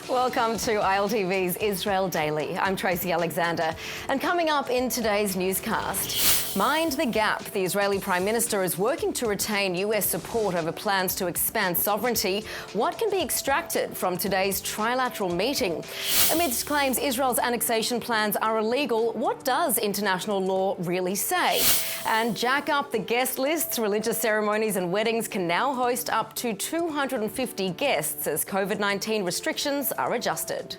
Welcome to ILTV's Israel Daily. I'm Tracy Alexander. And coming up in today's newscast, mind the gap. The Israeli Prime Minister is working to retain US support over plans to expand sovereignty. What can be extracted from today's trilateral meeting? Amidst claims Israel's annexation plans are illegal, what does international law really say? And jack up the guest lists. Religious ceremonies and weddings can now host up to 250 guests as COVID-19 restrictions are adjusted.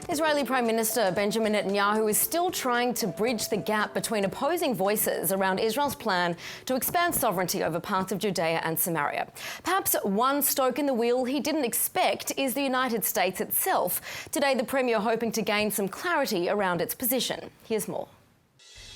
Israeli Prime Minister Benjamin Netanyahu is still trying to bridge the gap between opposing voices around Israel's plan to expand sovereignty over parts of Judea and Samaria. Perhaps one spoke in the wheel he didn't expect is the United States itself. Today, the Premier hoping to gain some clarity around its position. Here's more.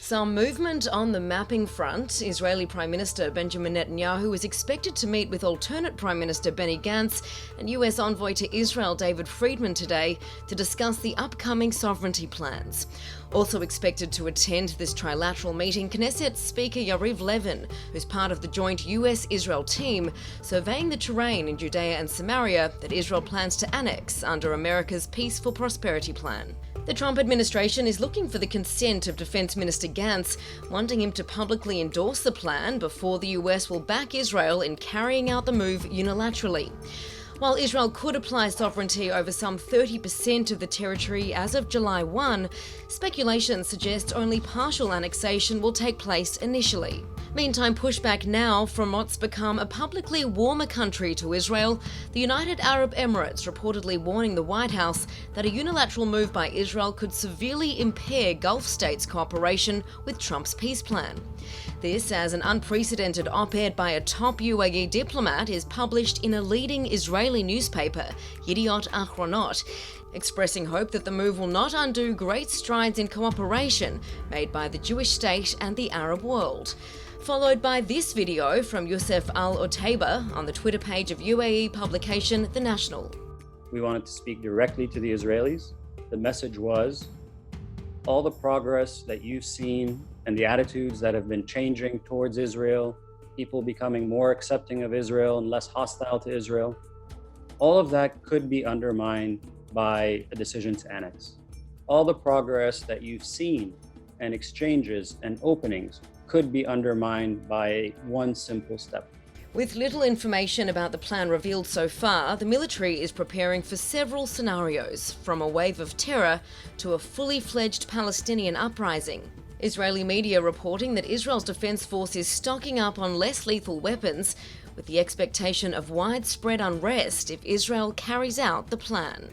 Some movement on the mapping front. Israeli Prime Minister Benjamin Netanyahu is expected to meet with alternate Prime Minister Benny Gantz and US envoy to Israel David Friedman today to discuss the upcoming sovereignty plans. Also expected to attend this trilateral meeting, Knesset Speaker Yariv Levin, who's part of the joint US-Israel team, surveying the terrain in Judea and Samaria that Israel plans to annex under America's Peace for Prosperity plan. The Trump administration is looking for the consent of Defense Minister Gantz, wanting him to publicly endorse the plan before the US will back Israel in carrying out the move unilaterally. While Israel could apply sovereignty over some 30% of the territory as of July 1, speculation suggests only partial annexation will take place initially. Meantime, pushback now from what's become a publicly warmer country to Israel, the United Arab Emirates reportedly warning the White House that a unilateral move by Israel could severely impair Gulf states' cooperation with Trump's peace plan. This as an unprecedented op-ed by a top UAE diplomat is published in a leading Israeli newspaper, Yediot Ahronot, expressing hope that the move will not undo great strides in cooperation made by the Jewish state and the Arab world. Followed by this video from Youssef Al-Otaiba on the Twitter page of UAE publication The National. We wanted to speak directly to the Israelis. The message was, all the progress that you've seen and the attitudes that have been changing towards Israel, people becoming more accepting of Israel and less hostile to Israel, all of that could be undermined by a decision to annex. All the progress that you've seen and exchanges and openings could be undermined by one simple step. With little information about the plan revealed so far, the military is preparing for several scenarios, from a wave of terror to a fully fledged Palestinian uprising. Israeli media reporting that Israel's defense force is stocking up on less lethal weapons, with the expectation of widespread unrest if Israel carries out the plan.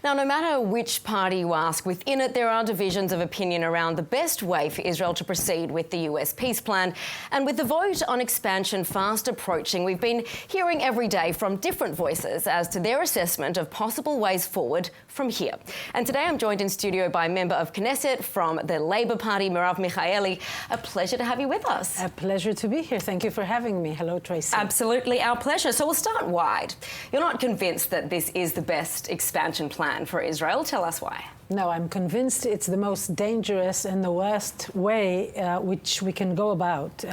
Now, no matter which party you ask, within it there are divisions of opinion around the best way for Israel to proceed with the US peace plan. And with the vote on expansion fast approaching, we've been hearing every day from different voices as to their assessment of possible ways forward from here. And today I'm joined in studio by a member of Knesset from the Labour Party, Merav Michaeli. A pleasure to have you with us. A pleasure to be here. Thank you for having me. Hello, Tracy. Absolutely, our pleasure. So we'll start wide. You're not convinced that this is the best expansion plan for Israel. Tell us why. No, I'm convinced it's the most dangerous and the worst way in which we can go about.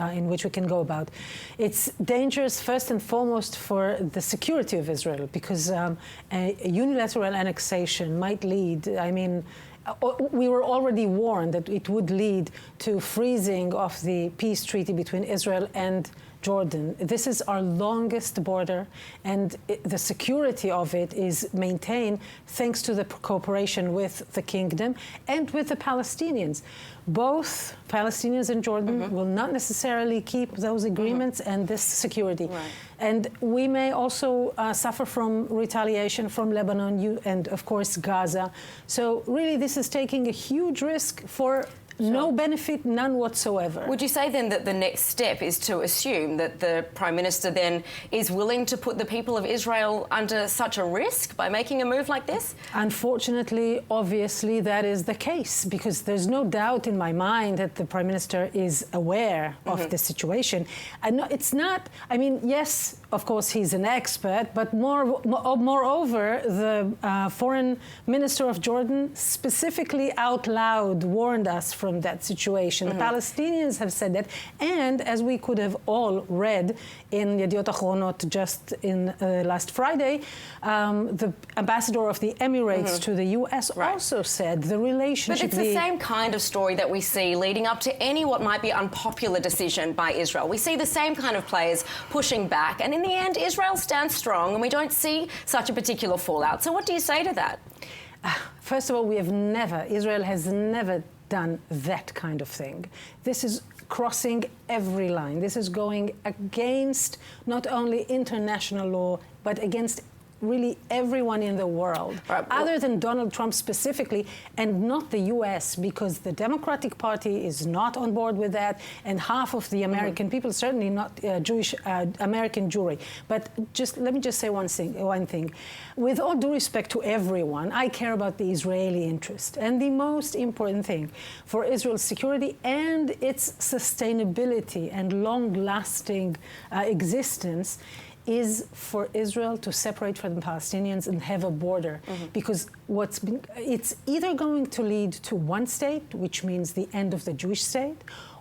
It's dangerous first and foremost for the security of Israel, because a unilateral annexation might lead, we were already warned that it would lead to freezing of the peace treaty between Israel and Jordan. This is our longest border, and the security of it is maintained thanks to the cooperation with the kingdom and with the Palestinians. Both Palestinians and Jordan will not necessarily keep those agreements and this security. Right. And we may also suffer from retaliation from Lebanon and, of course, Gaza. So really, this is taking a huge risk for No benefit, none whatsoever. Would you say then that the next step is to assume that the Prime Minister then is willing to put the people of Israel under such a risk by making a move like this? Unfortunately, obviously, that is the case, because there's no doubt in my mind that the Prime Minister is aware of the situation. And no, it's not, I mean, yes, of course, he's an expert, but moreover, the Foreign Minister of Jordan specifically out loud warned us from that situation. The Palestinians have said that, and as we could have all read in Gadot just in last Friday, the ambassador of the Emirates to the US also said the relationship... But it's the same kind of story that we see leading up to any what might be unpopular decision by Israel. We see the same kind of players pushing back, and in the end, Israel stands strong, and we don't see such a particular fallout. So what do you say to that? First of all, Israel has never done that kind of thing. This is crossing every line. This is going against not only international law, but against really everyone in the world, other than Donald Trump specifically, and not the US, because the Democratic Party is not on board with that, and half of the American people, certainly not Jewish American Jewry. But let me just say one thing. With all due respect to everyone, I care about the Israeli interest. And the most important thing for Israel's security and its sustainability and long-lasting existence is for Israel to separate from the Palestinians and have a border. Because it's either going to lead to one state, which means the end of the Jewish state,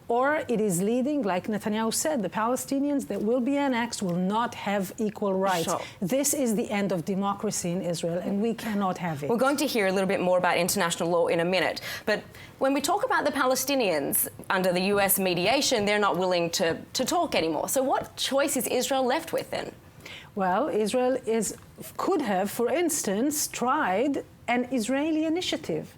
or it is leading, like Netanyahu said, the Palestinians that will be annexed will not have equal rights. Sure. This is the end of democracy in Israel, and we cannot have it. We're going to hear a little bit more about international law in a minute, but when we talk about the Palestinians under the US mediation, they're not willing to talk anymore. So what choice is Israel left with then? Well, Israel could have, for instance, tried an Israeli initiative.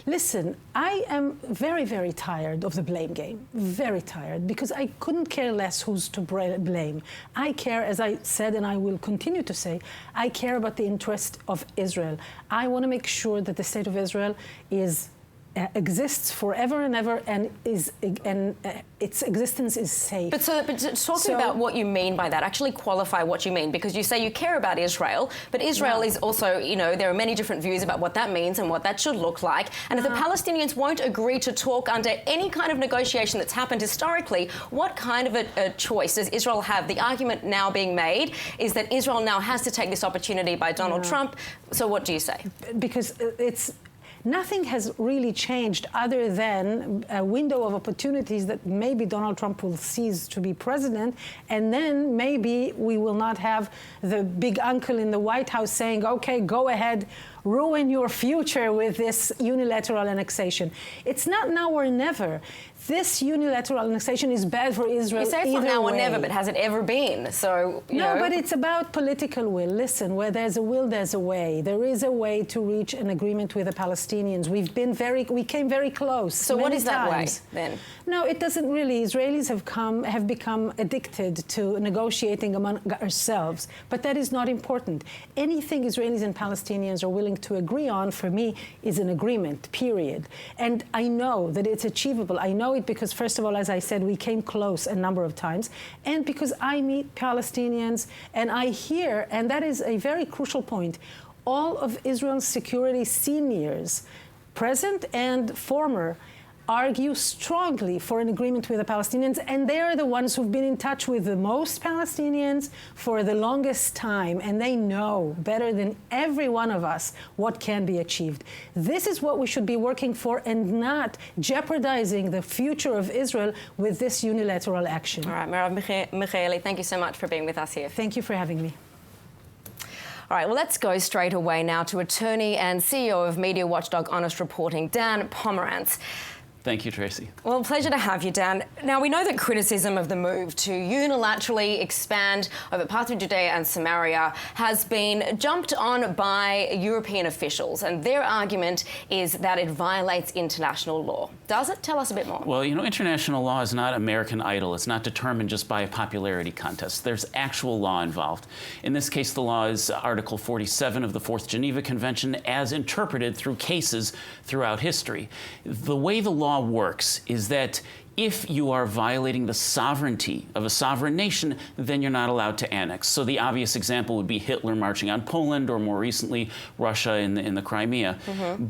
Listen, I am very, very tired of the blame game. Very tired, because I couldn't care less who's to blame. I care, as I said, and I will continue to say, I care about the interest of Israel. I want to make sure that the state of Israel exists forever and ever, and its existence is safe. But talking about what you mean by that, actually qualify what you mean, because you say you care about Israel, but Israel is also, there are many different views about what that means and what that should look like. And if the Palestinians won't agree to talk under any kind of negotiation that's happened historically, what kind of a choice does Israel have? The argument now being made is that Israel now has to take this opportunity by Donald Trump. So what do you say? Because nothing has really changed other than a window of opportunities that maybe Donald Trump will seize to be president, and then maybe we will not have the big uncle in the White House saying, okay, go ahead, ruin your future with this unilateral annexation. It's not now or never. This unilateral annexation is bad for Israel. You say it's not now or never, but has it ever been? So no, but it's about political will. Listen, where there's a will, there's a way. There is a way to reach an agreement with the Palestinians. We came very close. So what is that way then? No, it doesn't really. Israelis have become addicted to negotiating among ourselves, but that is not important. Anything Israelis and Palestinians are willing to agree on, for me, is an agreement, period. And I know that it's achievable. I know it because, first of all, as I said, we came close a number of times, and because I meet Palestinians and I hear, and that is a very crucial point, all of Israel's security seniors, present and former, argue strongly for an agreement with the Palestinians, and they are the ones who've been in touch with the most Palestinians for the longest time, and they know better than every one of us what can be achieved. This is what we should be working for, and not jeopardizing the future of Israel with this unilateral action. All right, Merav Michaeli, thank you so much for being with us here. Thank you for having me. All right, well, let's go straight away now to attorney and CEO of media watchdog Honest Reporting, Dan Pomerance. Thank you, Tracy. Well, pleasure to have you, Dan. Now, we know that criticism of the move to unilaterally expand over parts of Judea and Samaria has been jumped on by European officials, and their argument is that it violates international law. Does it? Tell us a bit more. Well, international law is not American Idol. It's not determined just by a popularity contest. There's actual law involved. In this case, the law is Article 47 of the Fourth Geneva Convention as interpreted through cases throughout history. The way the law law works is that if you are violating the sovereignty of a sovereign nation, then you're not allowed to annex. So the obvious example would be Hitler marching on Poland, or more recently, Russia in the Crimea.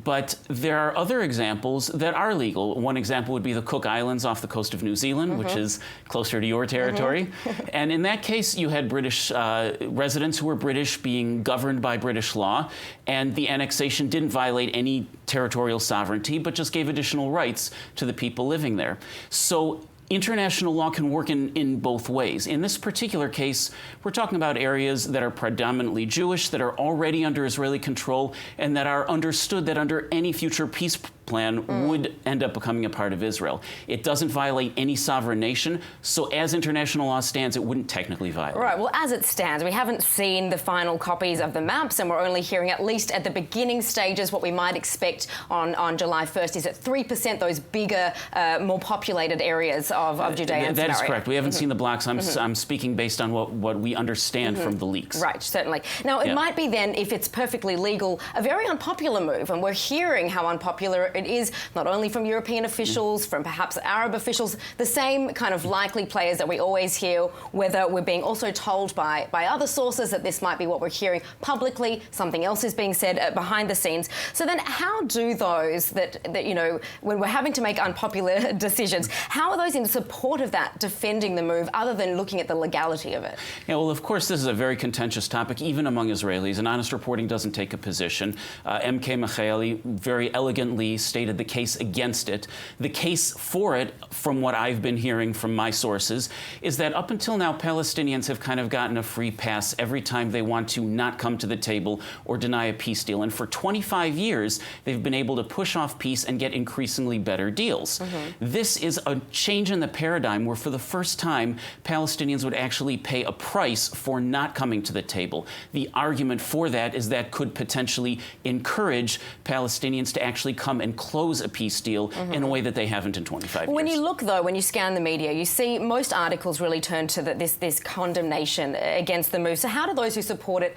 But there are other examples that are legal. One example would be the Cook Islands off the coast of New Zealand, which is closer to your territory. And in that case, you had British residents who were British being governed by British law, and the annexation didn't violate any territorial sovereignty, but just gave additional rights to the people living there. So international law can work in both ways. In this particular case, we're talking about areas that are predominantly Jewish, that are already under Israeli control, and that are understood that under any future peace plan would end up becoming a part of Israel. It doesn't violate any sovereign nation, so as international law stands, it wouldn't technically violate. Right, well, as it stands, we haven't seen the final copies of the maps, and we're only hearing, at least at the beginning stages, what we might expect on July 1st is at 3%, those bigger, more populated areas of Judea and Samaria. That is correct. We haven't seen the blocks. I'm speaking based on what we understand from the leaks. Right, certainly. Now, it might be then, if it's perfectly legal, a very unpopular move, and we're hearing how unpopular it is, not only from European officials, from perhaps Arab officials, the same kind of likely players that we always hear, whether we're being also told by other sources that this might be what we're hearing publicly, something else is being said behind the scenes. So then how do those that, you know, when we're having to make unpopular decisions, how are those in support of that defending the move, other than looking at the legality of it? Yeah, well, of course, this is a very contentious topic, even among Israelis, and honest reporting doesn't take a position. M.K. Michaeli very elegantly stated the case against it. The case for it, from what I've been hearing from my sources, is that up until now, Palestinians have kind of gotten a free pass every time they want to not come to the table or deny a peace deal. And for 25 years, they've been able to push off peace and get increasingly better deals. This is a change in the paradigm where, for the first time, Palestinians would actually pay a price for not coming to the table. The argument for that is that could potentially encourage Palestinians to actually come and close a peace deal in a way that they haven't in 25 years. When you look, though, when you scan the media, you see most articles really turn to this condemnation against the move. So how do those who support it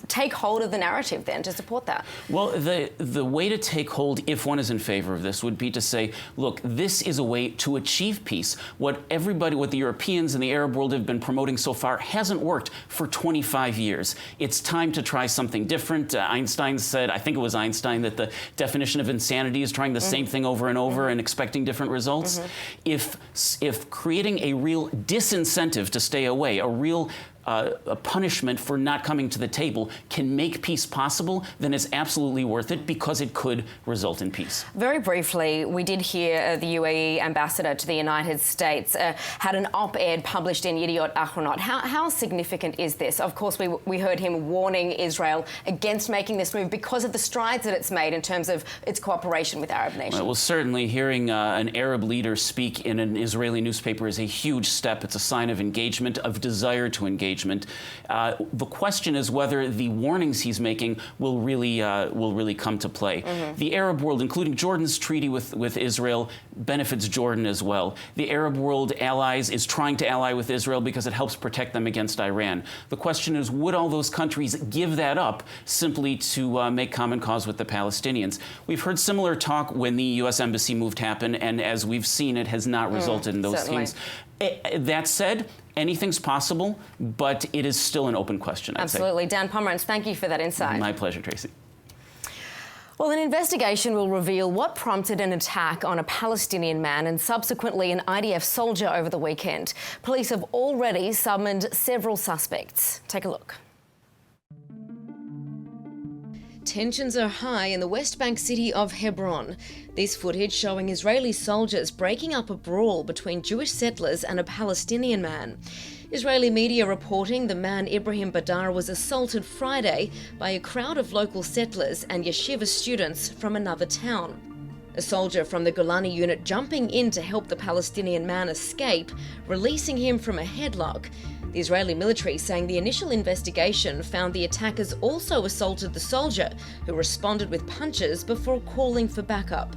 take hold of the narrative then to support that? Well, the way to take hold, if one is in favor of this, would be to say, look, this is a way to achieve peace. What the Europeans and the Arab world have been promoting so far hasn't worked for 25 years. It's time to try something different. Einstein said, I think it was Einstein, that the definition of insanity is trying the same thing over and over and expecting different results. If creating a real disincentive to stay away, a real a punishment for not coming to the table can make peace possible, then it's absolutely worth it, because it could result in peace. Very briefly, we did hear the UAE ambassador to the United States had an op-ed published in Yediot Ahronot. How significant is this? Of course, we heard him warning Israel against making this move because of the strides that it's made in terms of its cooperation with Arab nations. Well, certainly hearing an Arab leader speak in an Israeli newspaper is a huge step. It's a sign of engagement, of desire to engage. The question is whether the warnings he's making will really come to play. The Arab world, including Jordan's treaty with Israel, benefits Jordan as well. The Arab world is trying to ally with Israel because it helps protect them against Iran. The question is, would all those countries give that up simply to make common cause with the Palestinians? We've heard similar talk when the U.S. Embassy move happened, and as we've seen, it has not resulted in those things. That said, anything's possible, but it is still an open question, I'd say. Absolutely. Dan Pomerance, thank you for that insight. My pleasure, Tracy. Well, an investigation will reveal what prompted an attack on a Palestinian man and subsequently an IDF soldier over the weekend. Police have already summoned several suspects. Take a look. Tensions are high in the West Bank city of Hebron. This footage showing Israeli soldiers breaking up a brawl between Jewish settlers and a Palestinian man. Israeli media reporting the man Ibrahim Badar was assaulted Friday by a crowd of local settlers and yeshiva students from another town. A soldier from the Golani unit jumping in to help the Palestinian man escape, releasing him from a headlock. The Israeli military saying the initial investigation found the attackers also assaulted the soldier, who responded with punches before calling for backup.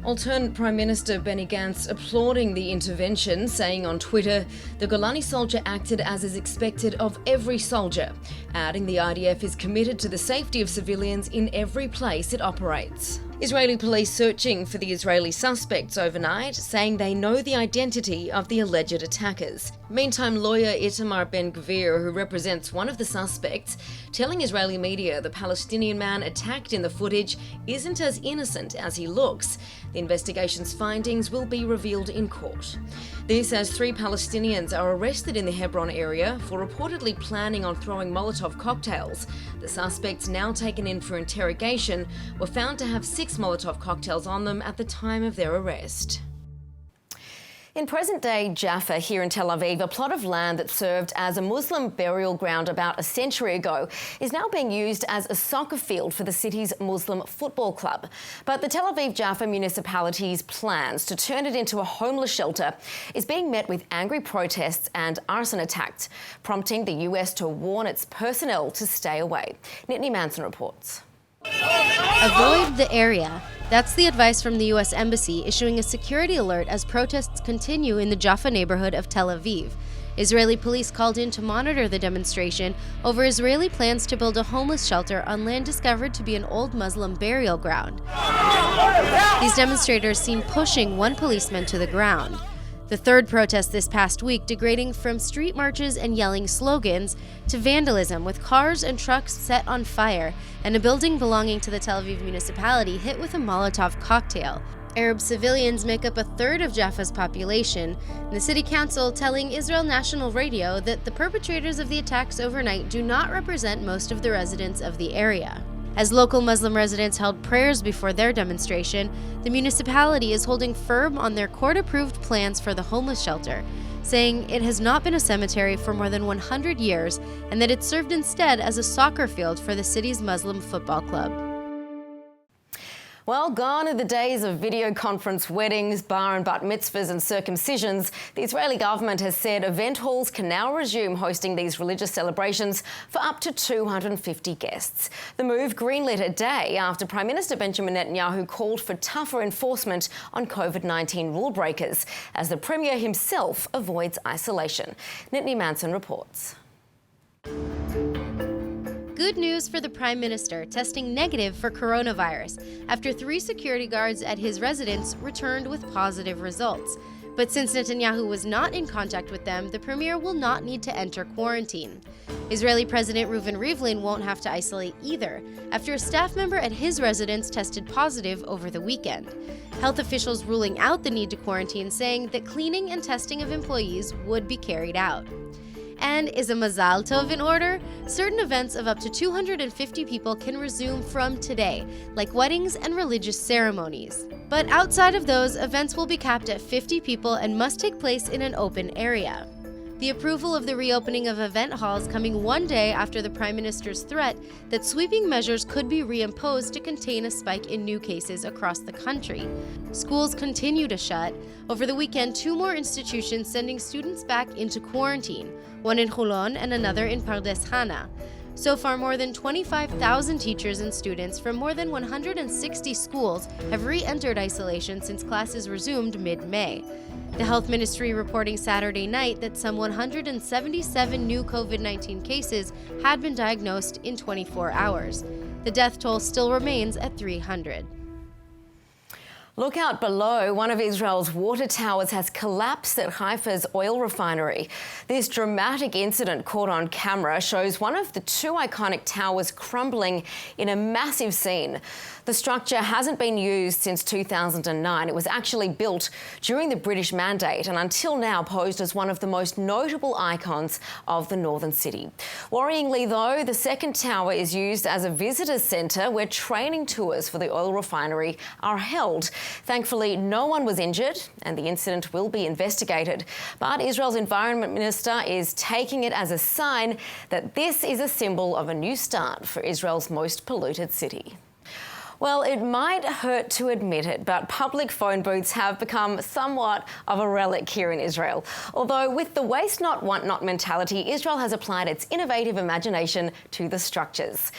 Alternate Prime Minister Benny Gantz applauding the intervention, saying on Twitter, the Golani soldier acted as is expected of every soldier, adding the IDF is committed to the safety of civilians in every place it operates. Israeli police searching for the Israeli suspects overnight, saying they know the identity of the alleged attackers. Meantime, lawyer Itamar Ben-Gvir, who represents one of the suspects, telling Israeli media the Palestinian man attacked in the footage isn't as innocent as he looks. The investigation's findings will be revealed in court. This as 3 Palestinians are arrested in the Hebron area for reportedly planning on throwing Molotov cocktails. The suspects, now taken in for interrogation, were found to have 6 Molotov cocktails on them at the time of their arrest. In present-day Jaffa here in Tel Aviv, a plot of land that served as a Muslim burial ground about a century ago is now being used as a soccer field for the city's Muslim football club. But the Tel Aviv Jaffa municipality's plans to turn it into a homeless shelter is being met with angry protests and arson attacks, prompting the US to warn its personnel to stay away. Nittany Manson reports. Avoid the area. That's the advice from the U.S. Embassy, issuing a security alert as protests continue in the Jaffa neighborhood of Tel Aviv. Israeli police called in to monitor the demonstration over Israeli plans to build a homeless shelter on land discovered to be an old Muslim burial ground. These demonstrators seen pushing one policeman to the ground. The third protest this past week degrading from street marches and yelling slogans to vandalism with cars and trucks set on fire and a building belonging to the Tel Aviv municipality hit with a Molotov cocktail. Arab civilians make up a third of Jaffa's population, and the city council telling Israel National Radio that the perpetrators of the attacks overnight do not represent most of the residents of the area. As local Muslim residents held prayers before their demonstration, the municipality is holding firm on their court-approved plans for the homeless shelter, saying it has not been a cemetery for more than 100 years and that it served instead as a soccer field for the city's Muslim football club. Well, gone are the days of video conference weddings, bar and bat mitzvahs and circumcisions. The Israeli government has said event halls can now resume hosting these religious celebrations for up to 250 guests. The move greenlit a day after Prime Minister Benjamin Netanyahu called for tougher enforcement on COVID-19 rule breakers, as the Premier himself avoids isolation. Nittany Manson reports. Good news for the Prime Minister, testing negative for coronavirus after 3 security guards at his residence returned with positive results. But since Netanyahu was not in contact with them, the Premier will not need to enter quarantine. Israeli President Reuven Rivlin won't have to isolate either, after a staff member at his residence tested positive over the weekend. Health officials ruling out the need to quarantine, saying that cleaning and testing of employees would be carried out. And is a Mazal Tov in order? Certain events of up to 250 people can resume from today, like weddings and religious ceremonies. But outside of those, events will be capped at 50 people and must take place in an open area. The approval of the reopening of event halls coming one day after the Prime Minister's threat that sweeping measures could be reimposed to contain a spike in new cases across the country. Schools continue to shut. Over the weekend, 2 more institutions sending students back into quarantine, one in Holon and another in Pardes Chana. So far, more than 25,000 teachers and students from more than 160 schools have re-entered isolation since classes resumed mid-May. The Health Ministry reporting Saturday night that some 177 new COVID-19 cases had been diagnosed in 24 hours. The death toll still remains at 300. Look out below. One of Israel's water towers has collapsed at Haifa's oil refinery. This dramatic incident caught on camera shows one of the 2 iconic towers crumbling in a massive scene. The structure hasn't been used since 2009. It was actually built during the British Mandate and until now posed as one of the most notable icons of the northern city. Worryingly though, the second tower is used as a visitor centre where training tours for the oil refinery are held. Thankfully, no one was injured and the incident will be investigated. But Israel's Environment Minister is taking it as a sign that this is a symbol of a new start for Israel's most polluted city. Well, it might hurt to admit it, but public phone booths have become somewhat of a relic here in Israel. Although with the waste not, want not mentality, Israel has applied its innovative imagination to the structures,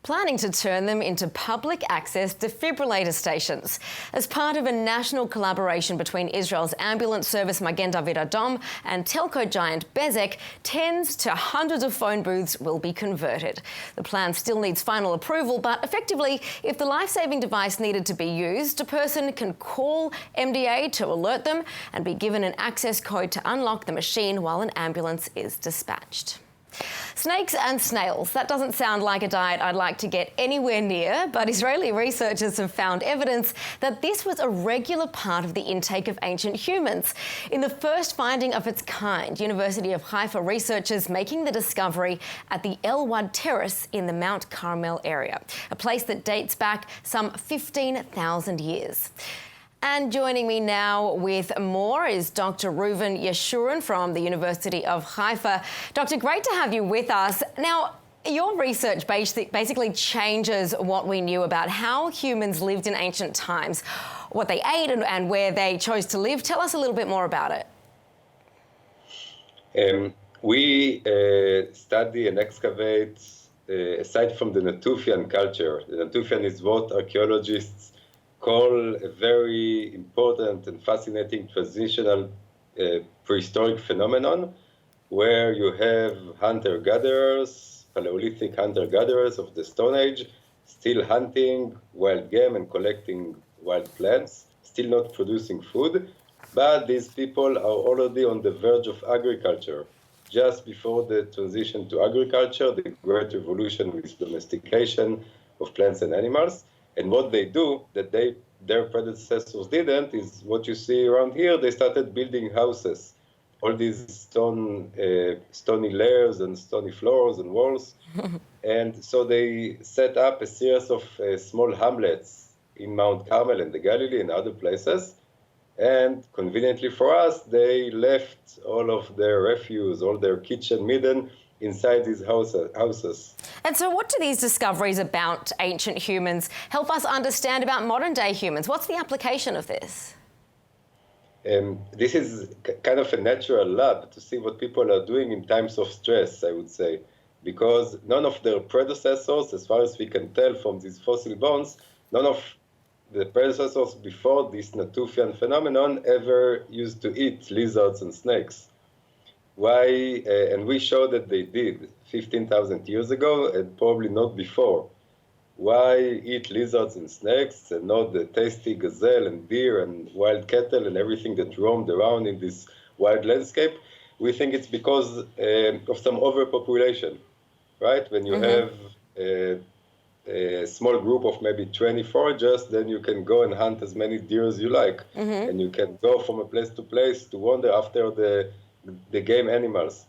planning to turn them into public access defibrillator stations. As part of a national collaboration between Israel's ambulance service Magen David Adom and telco giant Bezek, tens to hundreds of phone booths will be converted. The plan still needs final approval, but effectively, if the life life-saving device needed to be used, a person can call MDA to alert them and be given an access code to unlock the machine while an ambulance is dispatched. Snakes and snails. That doesn't sound like a diet I'd like to get anywhere near, but Israeli researchers have found evidence that this was a regular part of the intake of ancient humans. In the first finding of its kind, University of Haifa researchers making the discovery at the El Wad Terrace in the Mount Carmel area, a place that dates back some 15,000 years. And joining me now with more is Dr. Reuven Yeshurun from the University of Haifa. Doctor, great to have you with us. Now, your research basically changes what we knew about how humans lived in ancient times, what they ate and where they chose to live. Tell us a little bit more about it. We study and excavate, aside from the Natufian culture. The Natufian is what archaeologists call a very important and fascinating transitional prehistoric phenomenon where you have hunter-gatherers, Paleolithic hunter-gatherers of the Stone Age, still hunting wild game and collecting wild plants, still not producing food, but these people are already on the verge of agriculture. Just before the transition to agriculture, the Great Revolution with domestication of plants and animals. And what they do that their predecessors didn't is what you see around here. They started building houses, all these stony layers and stony floors and walls. And so they set up a series of small hamlets in Mount Carmel and the Galilee and other places. And conveniently for us, they left all of their refuse, all their kitchen midden inside these houses. And so what do these discoveries about ancient humans help us understand about modern-day humans? What's the application of this? This is kind of a natural lab to see what people are doing in times of stress, I would say, because none of their predecessors, as far as we can tell from these fossil bones, none of the predecessors before this Natufian phenomenon ever used to eat lizards and snakes. Why? And we show that they did 15,000 years ago and probably not before. Why eat lizards and snakes and not the tasty gazelle and deer and wild cattle and everything that roamed around in this wild landscape? We think it's because of some overpopulation, right? When you have a small group of maybe 20 foragers, then you can go and hunt as many deer as you like. And you can go from a place to wander after the game animals.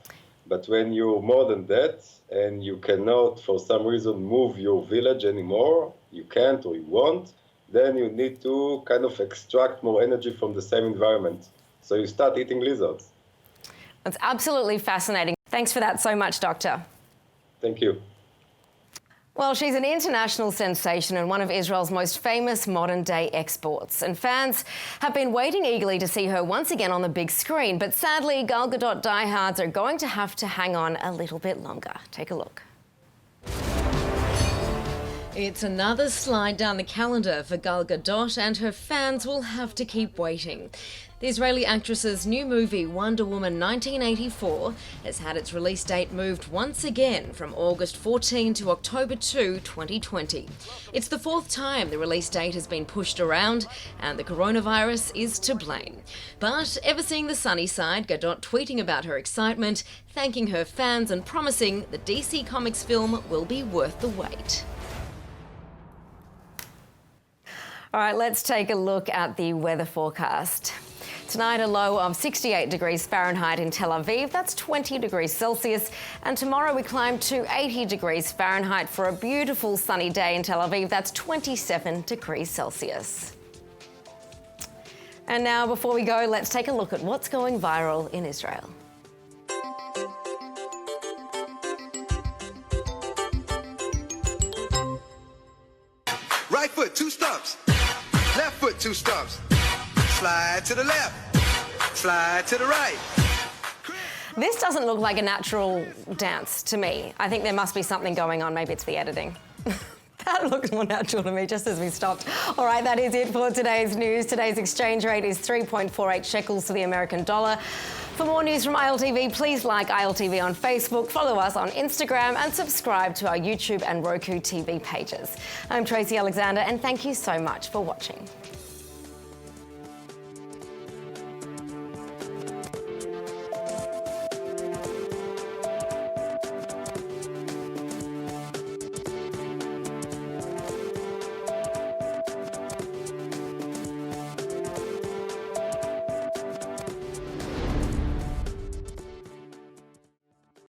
But when you're more than that and you cannot for some reason move your village anymore, you can't or you won't, then you need to kind of extract more energy from the same environment. So you start eating lizards. That's absolutely fascinating. Thanks for that so much, Doctor. Thank you. Well, she's an international sensation and one of Israel's most famous modern-day exports. And fans have been waiting eagerly to see her once again on the big screen. But sadly, Gal Gadot diehards are going to have to hang on a little bit longer. Take a look. It's another slide down the calendar for Gal Gadot, and her fans will have to keep waiting. The Israeli actress's new movie, Wonder Woman 1984, has had its release date moved once again from August 14 to October 2, 2020. It's the fourth time the release date has been pushed around, and the coronavirus is to blame. But ever seeing the sunny side, Gadot tweeting about her excitement, thanking her fans and promising the DC Comics film will be worth the wait. All right, let's take a look at the weather forecast. Tonight, a low of 68 degrees Fahrenheit in Tel Aviv. That's 20 degrees Celsius. And tomorrow we climb to 80 degrees Fahrenheit for a beautiful sunny day in Tel Aviv. That's 27 degrees Celsius. And now, before we go, let's take a look at what's going viral in Israel. Right foot, 2 stumps. Left foot, 2 stumps. Slide to the left. Slide to the right. This doesn't look like a natural dance to me. I think there must be something going on. Maybe it's the editing. That looks more natural to me, just as we stopped. All right, that is it for today's news. Today's exchange rate is 3.48 shekels to the American dollar. For For more news from ILTV, please like ILTV on Facebook, follow us on Instagram, and subscribe to our YouTube and Roku TV pages. I'm Tracy Alexander, and thank you so much for watching.